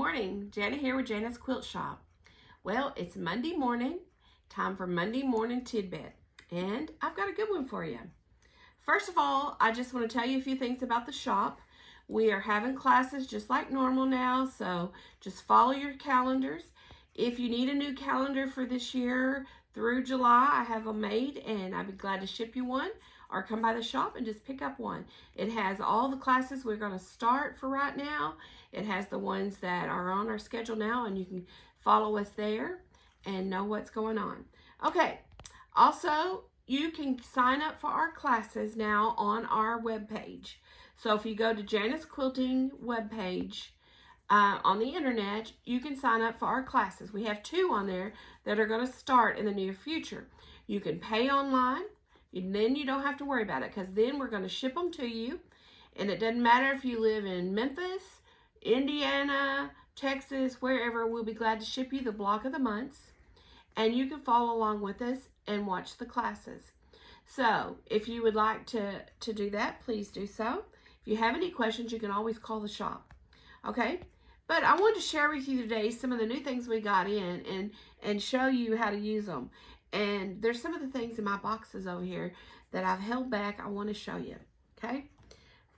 morning, Jana here with Jana's Quilt Shop. Well, it's Monday morning, time for Monday morning tidbit, and I've got a good one for you. First of all, I just want to tell you a few things about the shop. We are having classes just like normal now, so just follow your calendars. If you need a new calendar for this year through July, I have them made, and I'd be glad to ship you one, or come by the shop and just pick up one. It has all the classes we're going to start for right now. It has the ones that are on our schedule now, and you can follow us there and know what's going on. Okay, also, you can sign up for our classes now on our webpage. So if you go to Jana's Quilting webpage on the internet, you can sign up for our classes. We have 2 on there that are going to start in the near future. You can pay online, and then you don't have to worry about it, because then we're going to ship them to you. And it doesn't matter if you live in Memphis, Indiana, Texas, wherever, we'll be glad to ship you the block of the months. And you can follow along with us and watch the classes. So if you would like to do that, please do so. If you have any questions, you can always call the shop. Okay? But I wanted to share with you today some of the new things we got in and show you how to use them. And there's some of the things in my boxes over here that I've held back I want to show you. Okay?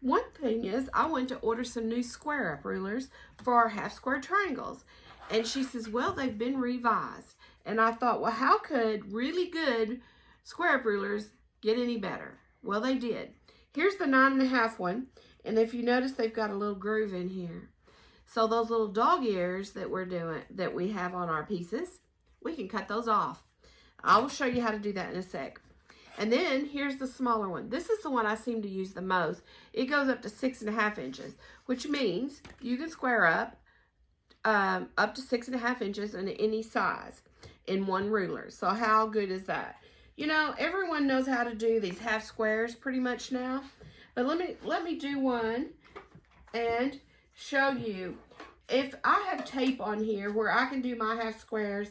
One thing is, I went to order some new square up rulers for our half square triangles. And she says, well, they've been revised. And I thought, well, how could really good square up rulers get any better? Well, they did. Here's the 9.5 one. And if you notice, they've got a little groove in here. So those little dog ears that we have on our pieces, we can cut those off. I will show you how to do that in a sec. And then here's the smaller one. This is the one I seem to use the most. It goes up to 6.5 inches, which means you can square up to 6.5 inches in any size in one ruler. So how good is that? You know, everyone knows how to do these half squares pretty much now. But let me do one and show you. If I have tape on here where I can do my half squares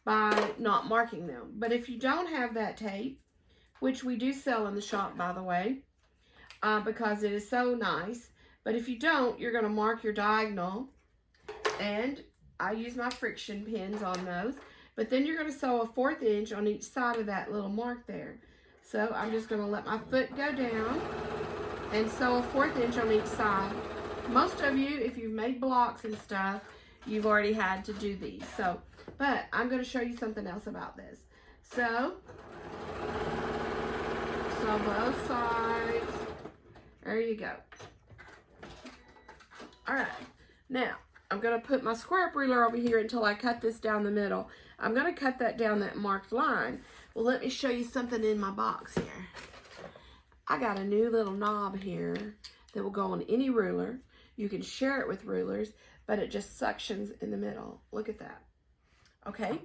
by not marking them. But if you don't have that tape, which we do sell in the shop, by the way, because it is so nice. But if you don't, you're going to mark your diagonal. And I use my friction pins on those. But then you're going to sew a 1/4 inch on each side of that little mark there. So I'm just going to let my foot go down and sew a 1/4 inch on each side. Most of you, if you've made blocks and stuff, you've already had to do these. So, but I'm going to show you something else about this. So both sides. There you go. All right. Now, I'm going to put my square up ruler over here until I cut this down the middle. I'm going to cut that down that marked line. Well, let me show you something in my box here. I got a new little knob here that will go on any ruler. You can share it with rulers, but it just suctions in the middle. Look at that. Okay?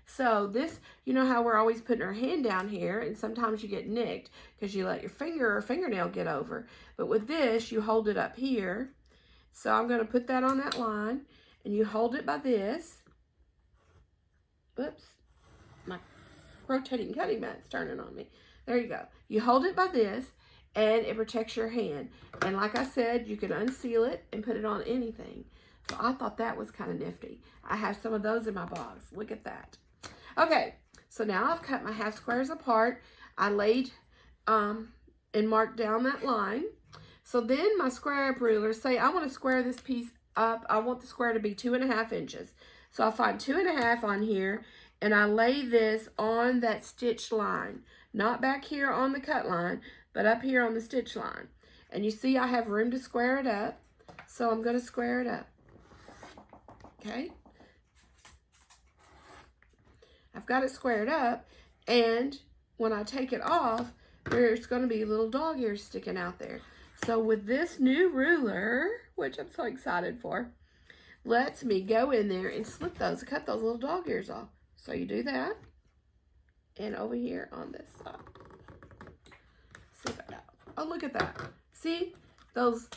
So this, you know how we're always putting our hand down here, and sometimes you get nicked because you let your finger or fingernail get over. But with this, you hold it up here. So I'm going to put that on that line, and you hold it by this. Oops, my rotating cutting mat's turning on me. There you go. You hold it by this, and it protects your hand. And like I said, you can unseal it and put it on anything. So I thought that was kind of nifty. I have some of those in my box. Look at that. Okay, so now I've cut my half squares apart. I laid and marked down that line. So then my square up ruler, say I want to square this piece up. I want the square to be 2.5 inches. So I find 2.5 on here, and I lay this on that stitch line. Not back here on the cut line, but up here on the stitch line. And you see I have room to square it up, so I'm going to square it up. Okay? I've got it squared up, and when I take it off, there's going to be little dog ears sticking out there. So with this new ruler, which I'm so excited for, lets me go in there and slip those, cut those little dog ears off. So you do that, and over here on this side. Slip it out. Oh, look at that. See, those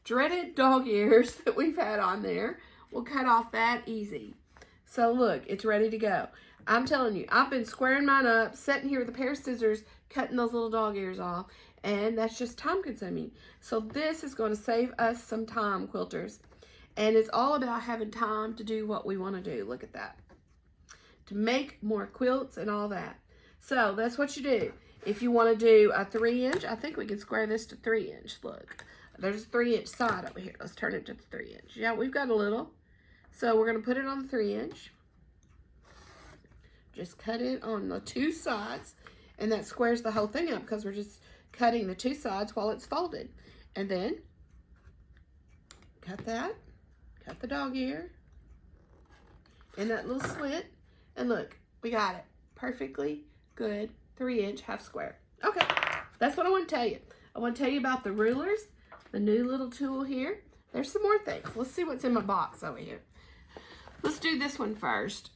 dreaded dog ears that we've had on there will cut off that easy. So look, it's ready to go. I'm telling you, I've been squaring mine up, sitting here with a pair of scissors, cutting those little dog ears off, and that's just time consuming. So this is going to save us some time, quilters. And it's all about having time to do what we want to do. Look at that. To make more quilts and all that. So that's what you do. If you want to do a 3-inch, I think we can square this to 3-inch. Look, there's a 3-inch side over here. Let's turn it to the 3-inch. Yeah, we've got a little. So we're going to put it on the 3-inch. Just cut it on the 2 sides. And that squares the whole thing up because we're just cutting the 2 sides while it's folded. And then cut that. Cut the dog ear. And that little slit. And look, we got it. Perfectly good 3-inch half square. Okay, that's what I want to tell you. I want to tell you about the rulers, the new little tool here. There's some more things. Let's see what's in my box over here. Let's do this one first.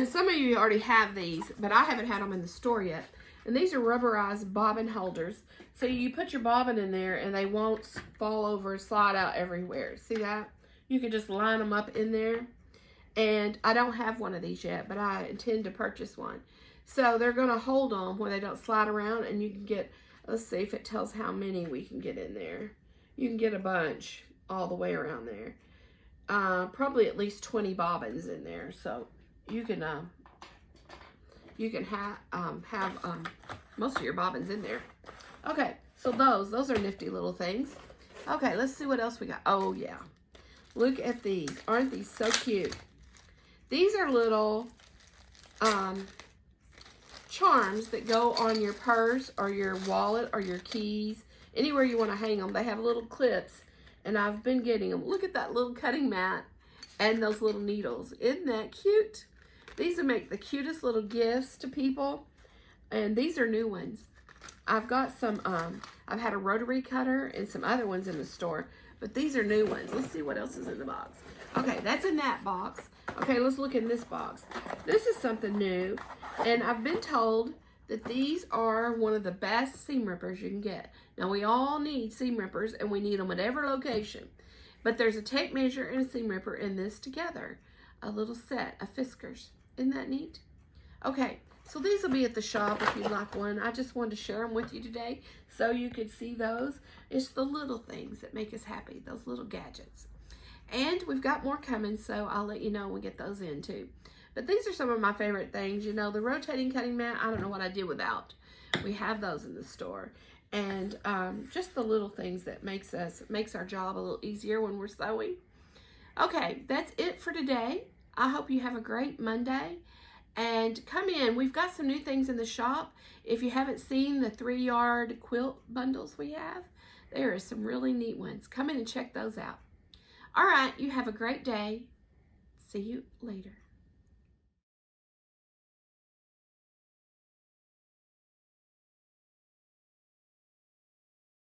Some of you already have these, but I haven't had them in the store yet. And these are rubberized bobbin holders. So you put your bobbin in there and they won't fall over, slide out everywhere. See that? You can just line them up in there. And I don't have one of these yet, but I intend to purchase one. So they're going to hold them where they don't slide around, and you can get, let's see if it tells how many we can get in there. You can get a bunch all the way around there. Probably at least 20 bobbins in there. So you can have most of your bobbins in there. Okay, so those are nifty little things. Okay, let's see what else we got. Oh yeah, look at these. Aren't these so cute? These are little charms that go on your purse or your wallet or your keys, anywhere you want to hang them. They have little clips, and I've been getting them. Look at that little cutting mat and those little needles. Isn't that cute? These will make the cutest little gifts to people, and these are new ones. I've got some, I've had a rotary cutter and some other ones in the store, but these are new ones. Let's see what else is in the box. Okay, that's in that box. Okay, let's look in this box. This is something new, and I've been told that these are one of the best seam rippers you can get. Now, we all need seam rippers, and we need them at every location, but there's a tape measure and a seam ripper in this together. A little set of Fiskars. Isn't that neat? Okay, so these will be at the shop if you'd like one. I just wanted to share them with you today so you could see those. It's the little things that make us happy, those little gadgets. And we've got more coming, so I'll let you know when we get those in too. But these are some of my favorite things. You know, the rotating cutting mat, I don't know what I'd do without. We have those in the store. And just the little things that makes our job a little easier when we're sewing. Okay, that's it for today. I hope you have a great Monday. And come in. We've got some new things in the shop. If you haven't seen the 3-yard quilt bundles we have, there are some really neat ones. Come in and check those out. All right, you have a great day. See you later.